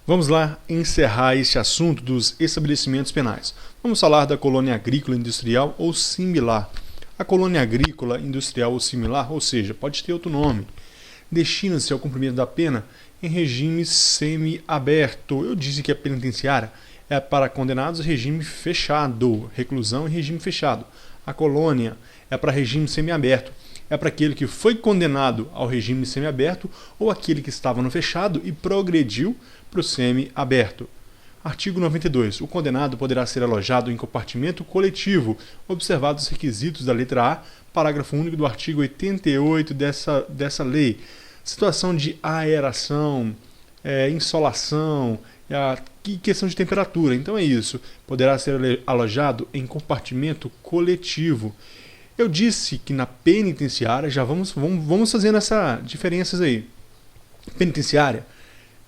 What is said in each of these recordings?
Vamos lá encerrar este assunto dos estabelecimentos penais. Vamos falar da colônia agrícola industrial ou similar. A colônia agrícola industrial ou similar, ou seja, pode ter outro nome, destina-se ao cumprimento da pena em regime semiaberto. Eu disse que a penitenciária é para condenados em regime fechado, reclusão em regime fechado. A colônia é para regime semiaberto. É para aquele que foi condenado ao regime semiaberto ou aquele que estava no fechado e progrediu para o semiaberto. Artigo 92. O condenado poderá ser alojado em compartimento coletivo, observados os requisitos da letra A, parágrafo único do artigo 88 dessa lei. Situação de aeração, insolação, questão de temperatura. Então é isso. Poderá ser alojado em compartimento coletivo. Eu disse que na penitenciária, já vamos fazendo essas diferenças aí. Penitenciária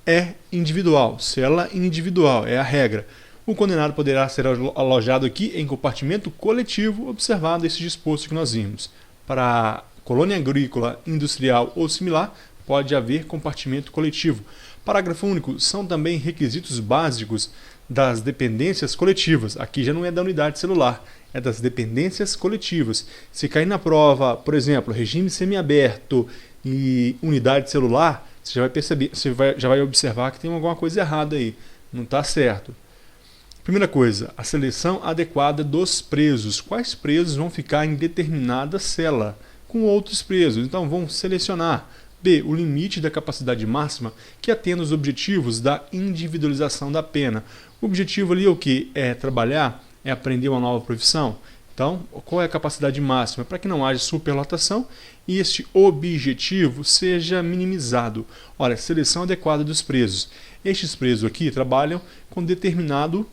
é individual, cela individual, é a regra. O condenado poderá ser alojado aqui em compartimento coletivo, observado esse disposto que nós vimos. Para colônia agrícola, industrial ou similar, pode haver compartimento coletivo. Parágrafo único, são também requisitos básicos das dependências coletivas. Aqui já não é da unidade celular, é das dependências coletivas. Se cair na prova, por exemplo, regime semiaberto e unidade celular, você já vai perceber, já vai observar que tem alguma coisa errada aí, não está certo. Primeira coisa, a seleção adequada dos presos. Quais presos vão ficar em determinada cela com outros presos? Então vão selecionar. B. O limite da capacidade máxima que atenda os objetivos da individualização da pena. O objetivo ali é o que? É trabalhar? É aprender uma nova profissão? Então, qual é a capacidade máxima? Para que não haja superlotação e este objetivo seja minimizado. Olha, seleção adequada dos presos. Estes presos aqui trabalham com determinado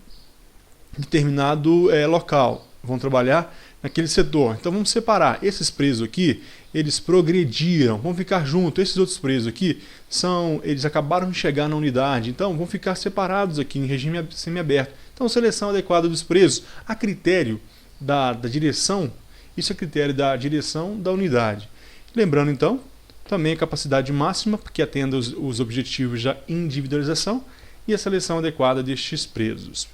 local. Vão trabalhar naquele setor. Então vamos separar. Esses presos aqui, eles progrediram, vão ficar juntos. Esses outros presos aqui, eles acabaram de chegar na unidade, então vão ficar separados aqui em regime semiaberto. Então, seleção adequada dos presos, a critério da direção, isso é critério da direção da unidade. Lembrando, então, também a capacidade máxima, que atenda os objetivos da individualização, e a seleção adequada destes presos.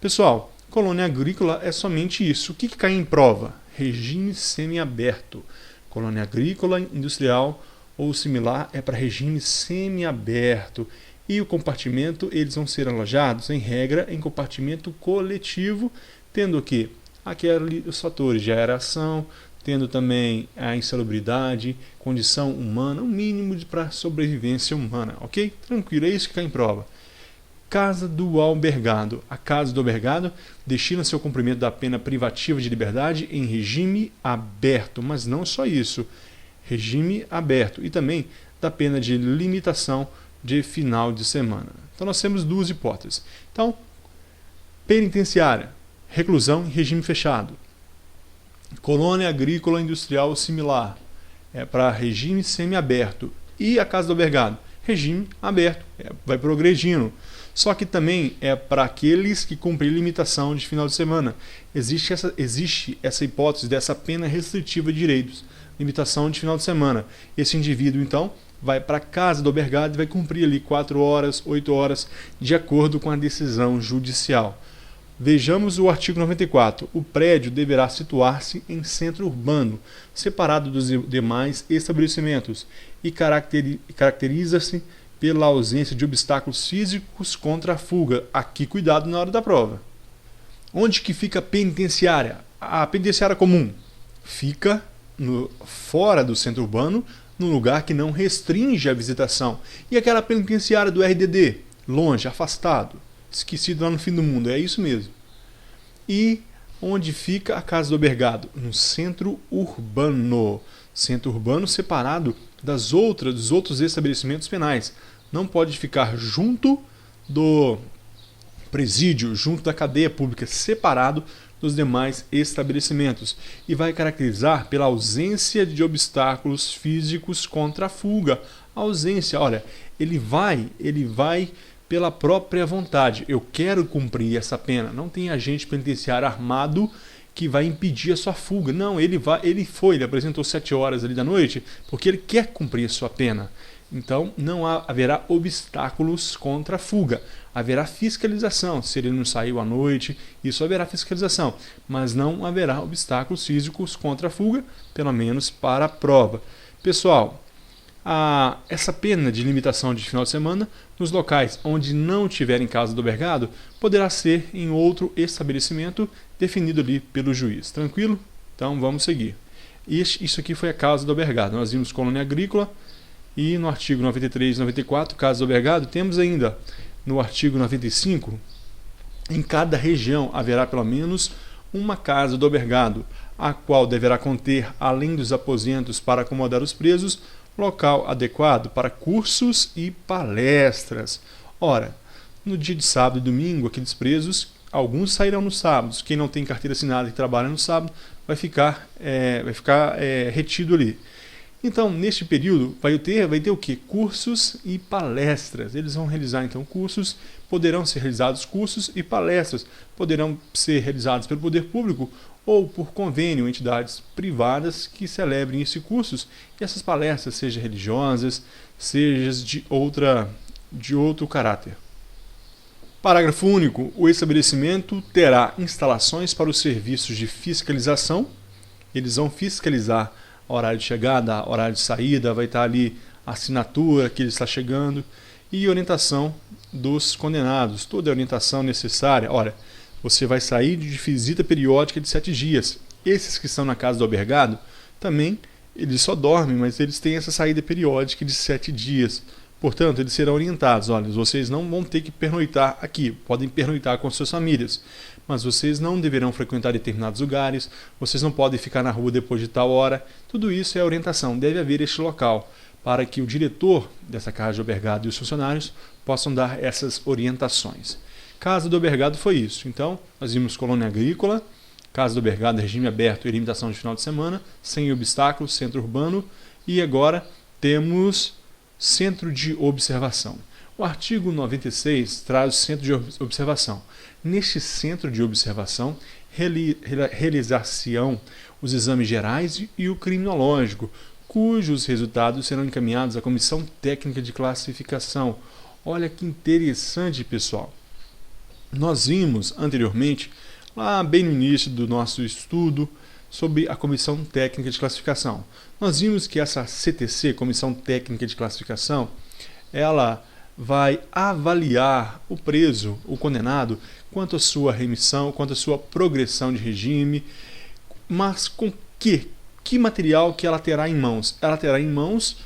Pessoal, colônia agrícola é somente isso. O que cai em prova? Regime semiaberto. Colônia agrícola, industrial ou similar é para regime semiaberto. E o compartimento, eles vão ser alojados, em regra, em compartimento coletivo, tendo o quê? Os fatores de aeração, tendo também a insalubridade, condição humana, o mínimo para sobrevivência humana, ok? Tranquilo, é isso que cai em prova. Casa do albergado. A casa do albergado destina-se ao cumprimento da pena privativa de liberdade em regime aberto, mas não só isso, regime aberto, e também da pena de limitação de final de semana. Então nós temos duas hipóteses. Então, penitenciária, reclusão em regime fechado. Colônia agrícola industrial similar, é para regime semiaberto. E a casa do albergado, regime aberto, vai progredindo. Só que também é para aqueles que cumprem limitação de final de semana. Existe essa hipótese dessa pena restritiva de direitos, limitação de final de semana. Esse indivíduo, então, vai para a casa do albergado e vai cumprir ali 4 horas, 8 horas, de acordo com a decisão judicial. Vejamos o artigo 94. O prédio deverá situar-se em centro urbano, separado dos demais estabelecimentos, e caracteriza-se pela ausência de obstáculos físicos contra a fuga. Aqui, cuidado na hora da prova. Onde que fica a penitenciária? A penitenciária comum fica fora do centro urbano, num lugar que não restringe a visitação. E aquela penitenciária do RDD? Longe, afastado, esquecido lá no fim do mundo. É isso mesmo. E onde fica a casa do albergado? No centro urbano. Centro urbano separado dos outros estabelecimentos penais. Não pode ficar junto do presídio, junto da cadeia pública, separado dos demais estabelecimentos. E vai caracterizar pela ausência de obstáculos físicos contra a fuga. A ausência, olha, ele vai pela própria vontade. Eu quero cumprir essa pena. Não tem agente penitenciário armado que vai impedir a sua fuga. Não, ele apresentou 7 horas ali da noite porque ele quer cumprir a sua pena. Então, não haverá obstáculos contra a fuga. Haverá fiscalização. Se ele não saiu à noite, isso haverá fiscalização. Mas não haverá obstáculos físicos contra a fuga, pelo menos para a prova. Pessoal, essa pena de limitação de final de semana, nos locais onde não tiverem casa do albergado, poderá ser em outro estabelecimento definido ali pelo juiz. Tranquilo? Então, vamos seguir. Isso aqui foi a casa do albergado. Nós vimos colônia agrícola. E no artigo 93 e 94, caso do albergado, temos ainda no artigo 95, em cada região haverá pelo menos uma casa do albergado, a qual deverá conter, além dos aposentos para acomodar os presos, local adequado para cursos e palestras. Ora, no dia de sábado e domingo, aqueles presos, alguns sairão nos sábados. Quem não tem carteira assinada e trabalha no sábado vai ficar retido ali. Então, neste período, vai ter o quê? Cursos e palestras. Eles vão realizar, então, cursos, poderão ser realizados cursos e palestras, poderão ser realizados pelo poder público ou por convênio, entidades privadas que celebrem esses cursos e essas palestras, sejam religiosas, sejam de outro caráter. Parágrafo único. O estabelecimento terá instalações para os serviços de fiscalização. Eles vão fiscalizar horário de chegada, horário de saída, vai estar ali a assinatura que ele está chegando e orientação dos condenados, toda a orientação necessária. Olha, você vai sair de visita periódica de 7 dias. Esses que estão na casa do albergado, também, eles só dormem, mas eles têm essa saída periódica de 7 dias. Portanto, eles serão orientados. Olha, vocês não vão ter que pernoitar aqui, podem pernoitar com suas famílias, mas vocês não deverão frequentar determinados lugares, vocês não podem ficar na rua depois de tal hora. Tudo isso é orientação. Deve haver este local para que o diretor dessa casa de albergado e os funcionários possam dar essas orientações. Casa do albergado foi isso. Então, nós vimos colônia agrícola, casa do albergado, regime aberto e limitação de final de semana, sem obstáculos, centro urbano, e agora temos centro de observação. O artigo 96 traz o centro de observação. Neste centro de observação, realizar-se-ão os exames gerais e o criminológico, cujos resultados serão encaminhados à Comissão Técnica de Classificação. Olha que interessante, pessoal. Nós vimos anteriormente, lá bem no início do nosso estudo, sobre a Comissão Técnica de Classificação. Nós vimos que essa CTC, Comissão Técnica de Classificação, ela vai avaliar o preso, o condenado, quanto à sua remissão, quanto à sua progressão de regime, mas com que material que ela terá em mãos? Ela terá em mãos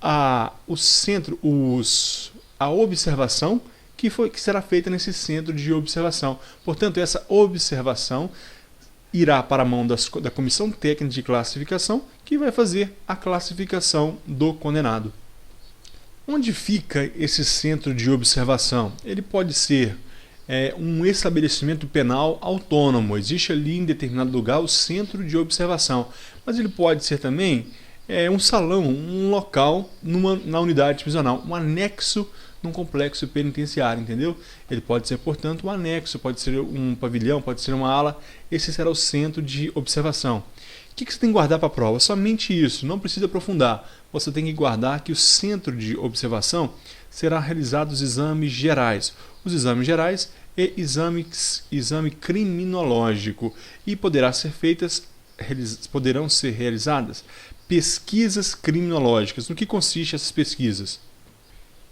a observação que será feita nesse centro de observação. Portanto, essa observação irá para a mão da Comissão Técnica de Classificação, que vai fazer a classificação do condenado. Onde fica esse centro de observação? Ele pode ser um estabelecimento penal autônomo. Existe ali em determinado lugar o centro de observação. Mas ele pode ser também um salão, um local na unidade prisional, um anexo num complexo penitenciário, entendeu? Ele pode ser, portanto, um anexo, pode ser um pavilhão, pode ser uma ala. Esse será o centro de observação. O que você tem que guardar para a prova? Somente isso, não precisa aprofundar. Você tem que guardar que o centro de observação será realizado os exames gerais. Os exames gerais e exame criminológico. E poderão ser realizadas pesquisas criminológicas. No que consistem essas pesquisas?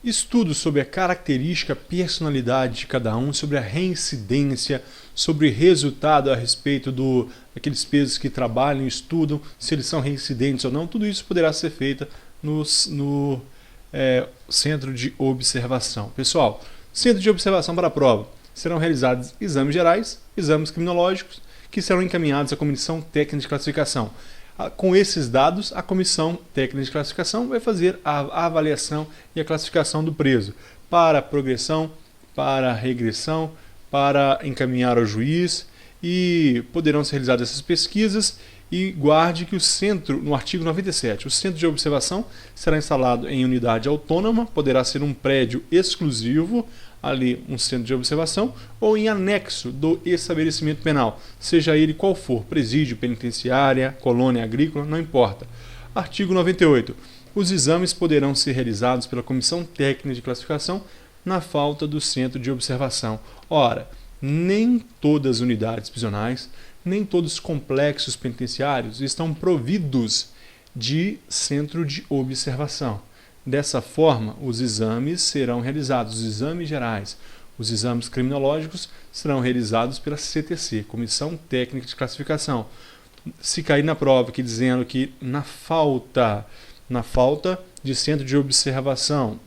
Estudos sobre a característica, personalidade de cada um, sobre a reincidência, sobre resultado a respeito daqueles presos que trabalham e estudam, se eles são reincidentes ou não. Tudo isso poderá ser feito no centro de observação. Pessoal, centro de observação para a prova. Serão realizados exames gerais, exames criminológicos, que serão encaminhados à Comissão Técnica de Classificação. Com esses dados, a Comissão Técnica de Classificação vai fazer a avaliação e a classificação do preso para progressão, para regressão, para encaminhar ao juiz, e poderão ser realizadas essas pesquisas. E guarde que o centro, no artigo 97, o centro de observação será instalado em unidade autônoma, poderá ser um prédio exclusivo, ali um centro de observação, ou em anexo do estabelecimento penal, seja ele qual for, presídio, penitenciária, colônia agrícola, não importa. Artigo 98. Os exames poderão ser realizados pela Comissão Técnica de Classificação na falta do centro de observação. Ora, nem todas as unidades prisionais, nem todos os complexos penitenciários estão providos de centro de observação. Dessa forma, os exames serão realizados, os exames gerais, os exames criminológicos serão realizados pela CTC, Comissão Técnica de Classificação. Se cair na prova aqui dizendo que na falta de centro de observação,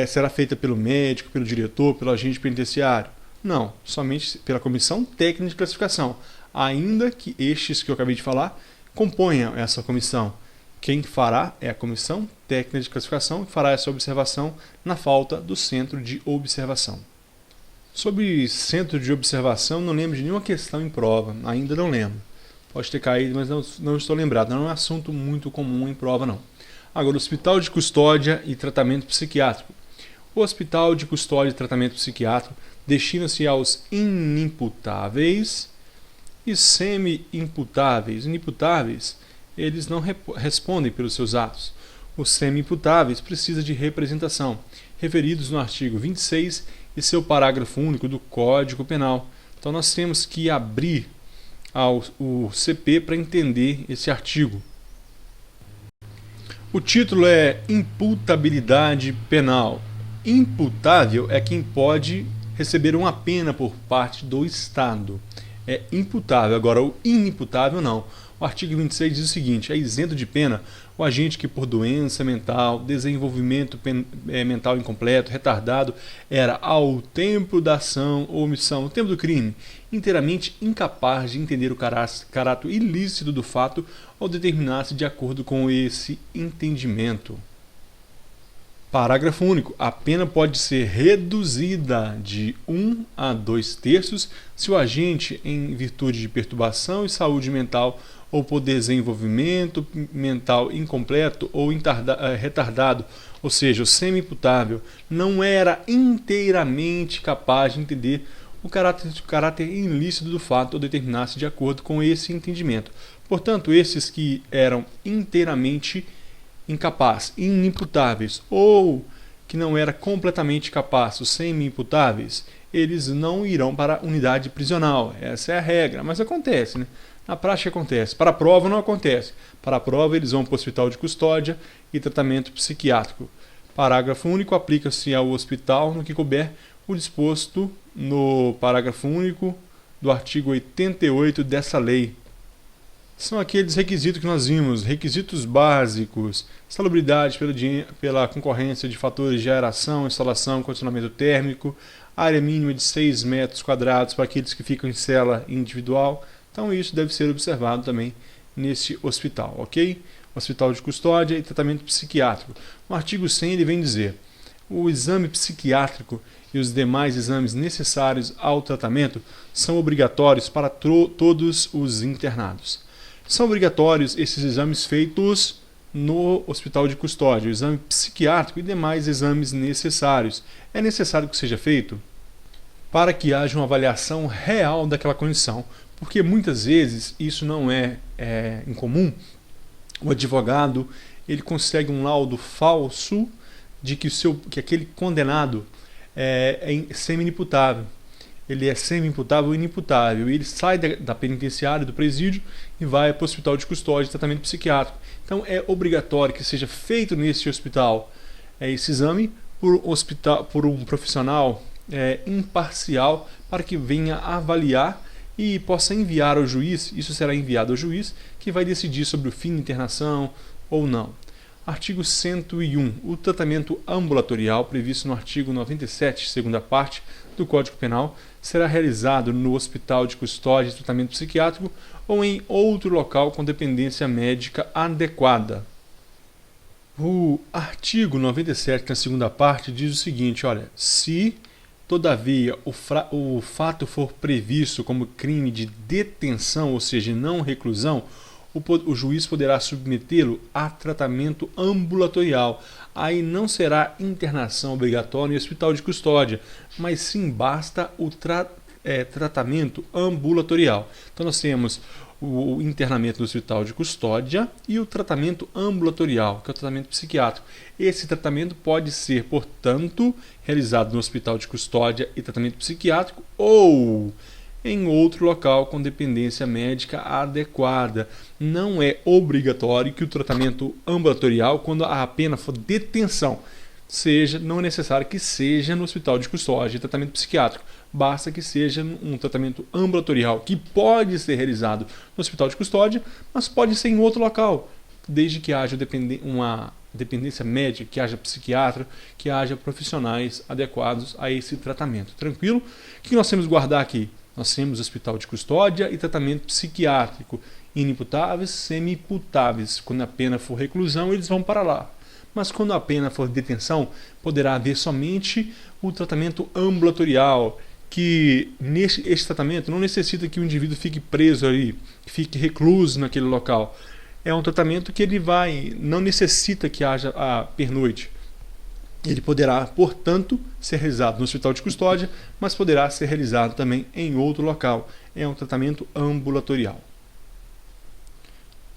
será feita pelo médico, pelo diretor, pelo agente penitenciário? Não, somente pela Comissão Técnica de Classificação, ainda que estes que eu acabei de falar componham essa comissão. Quem fará é a Comissão Técnica de Classificação, que fará essa observação na falta do centro de observação. Sobre centro de observação, não lembro de nenhuma questão em prova, ainda não lembro. Pode ter caído, mas não estou lembrado. Não é um assunto muito comum em prova, não. Agora, Hospital de Custódia e Tratamento Psiquiátrico. O Hospital de Custódia e Tratamento Psiquiátrico destina-se aos inimputáveis e semi-imputáveis. Inimputáveis, eles não respondem pelos seus atos. Os semi-imputáveis precisam de representação, referidos no artigo 26 e seu parágrafo único do Código Penal. Então nós temos que abrir o CP para entender esse artigo. O título é Imputabilidade Penal. Imputável é quem pode receber uma pena por parte do Estado. É imputável. Agora, o inimputável não. O artigo 26 diz o seguinte: é isento de pena o agente que por doença mental, desenvolvimento mental incompleto, retardado, era ao tempo da ação ou omissão, no tempo do crime, inteiramente incapaz de entender o caráter ilícito do fato ou determinar-se de acordo com esse entendimento. Parágrafo único. A pena pode ser reduzida de 1 a 2/3 se o agente, em virtude de perturbação e saúde mental ou por desenvolvimento mental incompleto ou retardado, ou seja, o semi-imputável, não era inteiramente capaz de entender o caráter ilícito do fato ou determinar-se de acordo com esse entendimento. Portanto, esses que eram inteiramente incapazes, inimputáveis, ou que não era completamente capaz, os semi-imputáveis, eles não irão para a unidade prisional. Essa é a regra, mas acontece, né? Na prática acontece. Para a prova não acontece. Para a prova eles vão para o hospital de custódia e tratamento psiquiátrico. Parágrafo único. Aplica-se ao hospital no que couber o disposto no parágrafo único do artigo 88 dessa lei. São aqueles requisitos que nós vimos, requisitos básicos: salubridade pela concorrência de fatores de aeração, instalação, condicionamento térmico, área mínima de 6 metros quadrados para aqueles que ficam em cela individual. Então isso deve ser observado também nesse hospital, ok? Hospital de custódia e tratamento psiquiátrico. No artigo 100 ele vem dizer: o exame psiquiátrico e os demais exames necessários ao tratamento são obrigatórios para todos os internados. São obrigatórios esses exames feitos no hospital de custódia, o exame psiquiátrico e demais exames necessários. É necessário que seja feito para que haja uma avaliação real daquela condição, porque muitas vezes isso não é incomum. O advogado ele consegue um laudo falso de que aquele condenado é semi-imputável. Ele é semi-imputável ou inimputável. E ele sai da penitenciária, do presídio, e vai para o hospital de custódia e tratamento psiquiátrico. Então é obrigatório que seja feito nesse hospital esse exame por um profissional imparcial, para que venha avaliar e possa enviar ao juiz. Isso será enviado ao juiz, que vai decidir sobre o fim de internação ou não. Artigo 101. O tratamento ambulatorial, previsto no artigo 97, segunda parte, do Código Penal, será realizado no hospital de custódia e tratamento psiquiátrico ou em outro local com dependência médica adequada. O artigo 97, na segunda parte, diz o seguinte: olha, se todavia o fato for previsto como crime de detenção, ou seja, não reclusão, o juiz poderá submetê-lo a tratamento ambulatorial. Aí não será internação obrigatória em hospital de custódia, mas sim basta o tratamento ambulatorial. Então nós temos o internamento no hospital de custódia e o tratamento ambulatorial, que é o tratamento psiquiátrico. Esse tratamento pode ser, portanto, realizado no hospital de custódia e tratamento psiquiátrico ou em outro local com dependência médica adequada. Não é obrigatório que o tratamento ambulatorial, quando a pena for detenção, não é necessário que seja no hospital de custódia e tratamento psiquiátrico. Basta que seja um tratamento ambulatorial, que pode ser realizado no hospital de custódia, mas pode ser em outro local, desde que haja uma dependência médica, que haja psiquiatra, que haja profissionais adequados a esse tratamento. Tranquilo? O que nós temos que guardar aqui? Nós temos hospital de custódia e tratamento psiquiátrico, inimputáveis, semi-imputáveis. Quando a pena for reclusão, eles vão para lá. Mas quando a pena for detenção, poderá haver somente o tratamento ambulatorial, que esse tratamento não necessita que o indivíduo fique preso ali, fique recluso naquele local. É um tratamento que não necessita que haja a pernoite. Ele poderá, portanto, ser realizado no hospital de custódia, mas poderá ser realizado também em outro local. É um tratamento ambulatorial.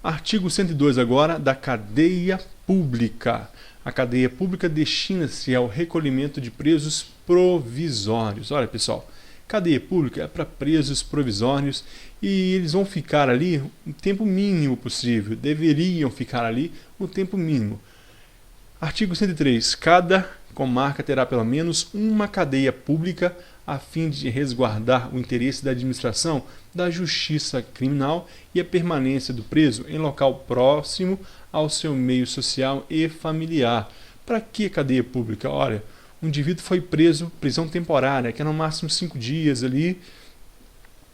Artigo 102 agora da cadeia pública. A cadeia pública destina-se ao recolhimento de presos provisórios. Olha, pessoal, cadeia pública é para presos provisórios e eles vão ficar ali o tempo mínimo possível. Deveriam ficar ali o tempo mínimo. Artigo 103. Cada comarca terá pelo menos uma cadeia pública a fim de resguardar o interesse da administração da justiça criminal e a permanência do preso em local próximo ao seu meio social e familiar. Para que cadeia pública? Olha, o indivíduo foi preso, prisão temporária, que é no máximo 5 dias ali,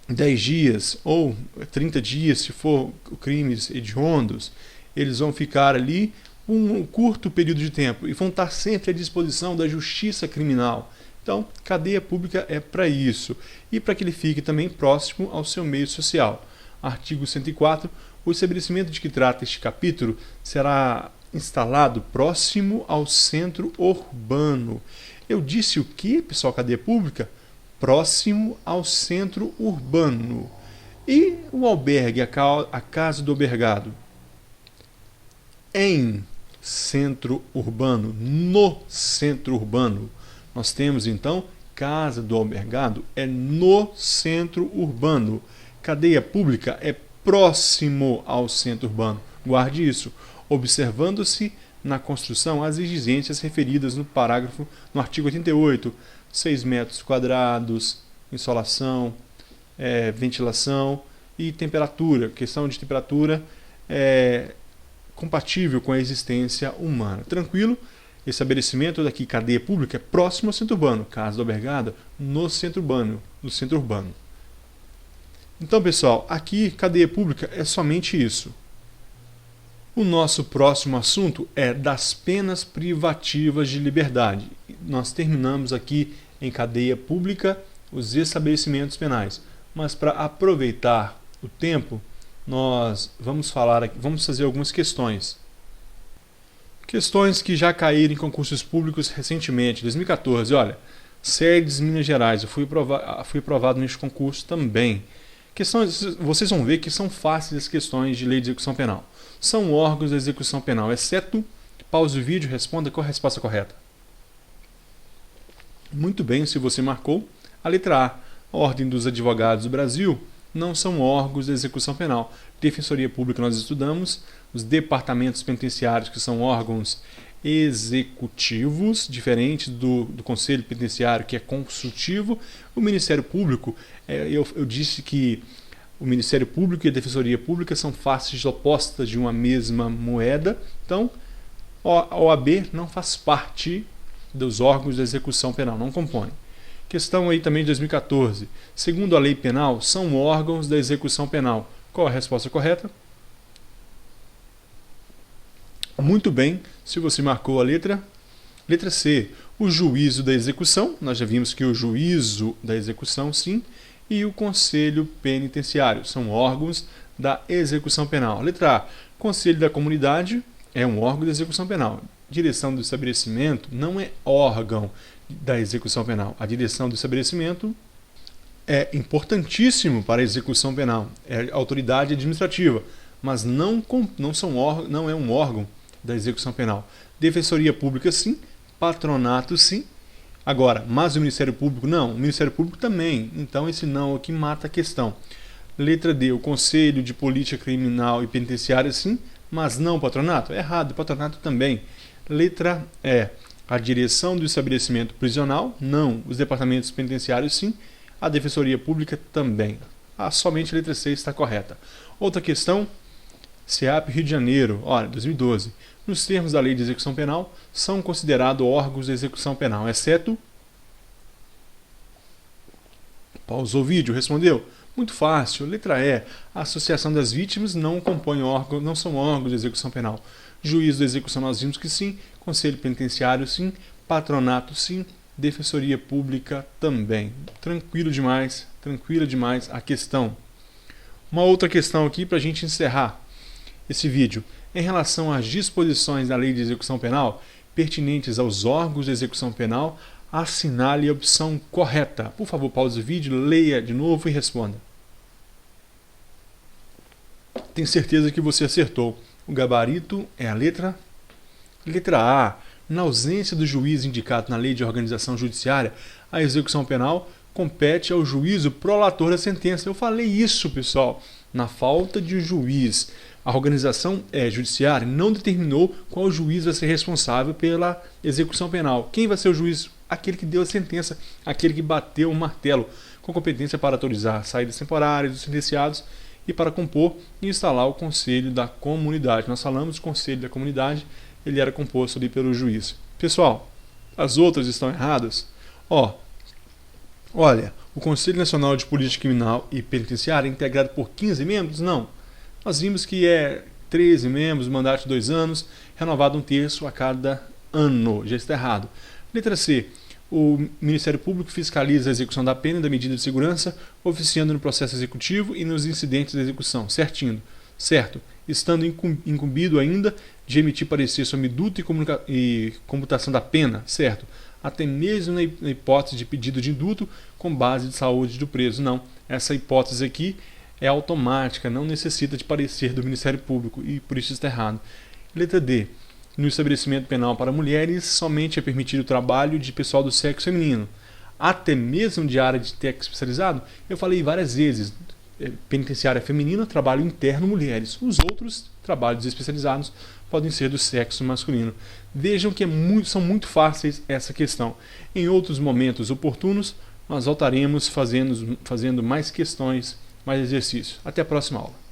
10 dias ou 30 dias, se for crimes hediondos. Eles vão ficar ali um curto período de tempo e vão estar sempre à disposição da justiça criminal. Então, cadeia pública é para isso e para que ele fique também próximo ao seu meio social. Artigo 104. O estabelecimento de que trata este capítulo será instalado próximo ao centro urbano. Eu disse o que, pessoal, cadeia pública? Próximo ao centro urbano. E o albergue, a casa do albergado? Em centro urbano, no centro urbano. Nós temos então casa do albergado é no centro urbano. Cadeia pública é próximo ao centro urbano. Guarde isso, observando-se na construção as exigências referidas no artigo 88, 6 metros quadrados, insolação, ventilação e temperatura. Questão de temperatura compatível com a existência humana. Tranquilo? Estabelecimento daqui, cadeia pública, é próximo ao centro urbano. Casa do albergado, no centro urbano. Então, pessoal, aqui, cadeia pública é somente isso. O nosso próximo assunto é das penas privativas de liberdade. Nós terminamos aqui em cadeia pública os estabelecimentos penais. Mas para aproveitar o tempo, nós vamos fazer algumas questões. Questões que já caíram em concursos públicos recentemente, 2014. Olha, SEDES Minas Gerais, eu fui aprovado neste concurso também. Questões, vocês vão ver que são fáceis as questões de lei de execução penal. São órgãos da execução penal, exceto, pause o vídeo e responda qual a resposta correta. Muito bem, se você marcou. A letra A, Ordem dos Advogados do Brasil, não são órgãos da execução penal. Defensoria Pública nós estudamos, os departamentos penitenciários, que são órgãos executivos, diferentes do Conselho Penitenciário, que é consultivo. O Ministério Público, eu disse que o Ministério Público e a Defensoria Pública são faces opostas de uma mesma moeda. Então, a OAB não faz parte dos órgãos da execução penal, não compõe. Questão aí também de 2014. Segundo a lei penal, são órgãos da execução penal. Qual a resposta correta? Muito bem, se você marcou a letra C, o juízo da execução, nós já vimos que o juízo da execução, sim, e o conselho penitenciário, são órgãos da execução penal. Letra A, conselho da comunidade é um órgão da execução penal. Direção do estabelecimento não é órgão da execução penal. A direção do estabelecimento é importantíssimo para a execução penal, é autoridade administrativa, mas não é um órgão da execução penal. Defensoria Pública sim, patronato sim. Agora, mas o Ministério Público não, o Ministério Público também. Então esse não aqui mata a questão. Letra D, o Conselho de Política Criminal e Penitenciária sim, mas não o patronato? É errado, o patronato também. Letra E, a direção do estabelecimento prisional? Não. Os departamentos penitenciários sim, a Defensoria Pública também. Somente a letra C está correta. Outra questão, SEAP Rio de Janeiro, olha, 2012. Nos termos da Lei de Execução Penal, são considerados órgãos de execução penal, exceto... Pausou o vídeo, respondeu? Muito fácil. Letra E. A Associação das Vítimas não são órgãos de execução penal. Juízo da execução nós vimos que sim. Conselho Penitenciário sim. Patronato sim. Defensoria Pública também. Tranquila demais a questão. Uma outra questão aqui para a gente encerrar esse vídeo. Em relação às disposições da Lei de Execução Penal pertinentes aos órgãos de execução penal, assinale a opção correta. Por favor, pause o vídeo, leia de novo e responda. Tenho certeza que você acertou. O gabarito é a letra A. Na ausência do juiz indicado na Lei de Organização Judiciária, a execução penal compete ao juízo prolator da sentença. Eu falei isso, pessoal. Na falta de juiz, a organização judiciária não determinou qual juiz vai ser responsável pela execução penal. Quem vai ser o juiz? Aquele que deu a sentença, aquele que bateu o martelo, com competência para autorizar saídas temporárias dos sentenciados e para compor e instalar o Conselho da Comunidade. Nós falamos do Conselho da Comunidade, ele era composto ali pelo juiz. Pessoal, as outras estão erradas? Olha, o Conselho Nacional de Política Criminal e Penitenciária é integrado por 15 membros? Não. Nós vimos que é 13 membros, mandato de 2 anos, renovado 1/3 a cada ano. Já está errado. Letra C. O Ministério Público fiscaliza a execução da pena e da medida de segurança, oficiando no processo executivo e nos incidentes da execução. Certo. Estando incumbido ainda de emitir parecer sobre minuta e comutação da pena. Certo. Até mesmo na hipótese de pedido de indulto com base de saúde do preso. Não. Essa hipótese aqui é automática, não necessita de parecer do Ministério Público e por isso está errado. Letra D. No estabelecimento penal para mulheres, somente é permitido o trabalho de pessoal do sexo feminino. Até mesmo de área de técnico especializado, eu falei várias vezes, penitenciária feminina, trabalho interno, mulheres. Os outros trabalhos especializados podem ser do sexo masculino. Vejam que são muito fáceis essa questão. Em outros momentos oportunos, nós voltaremos fazendo mais questões, mais exercícios. Até a próxima aula.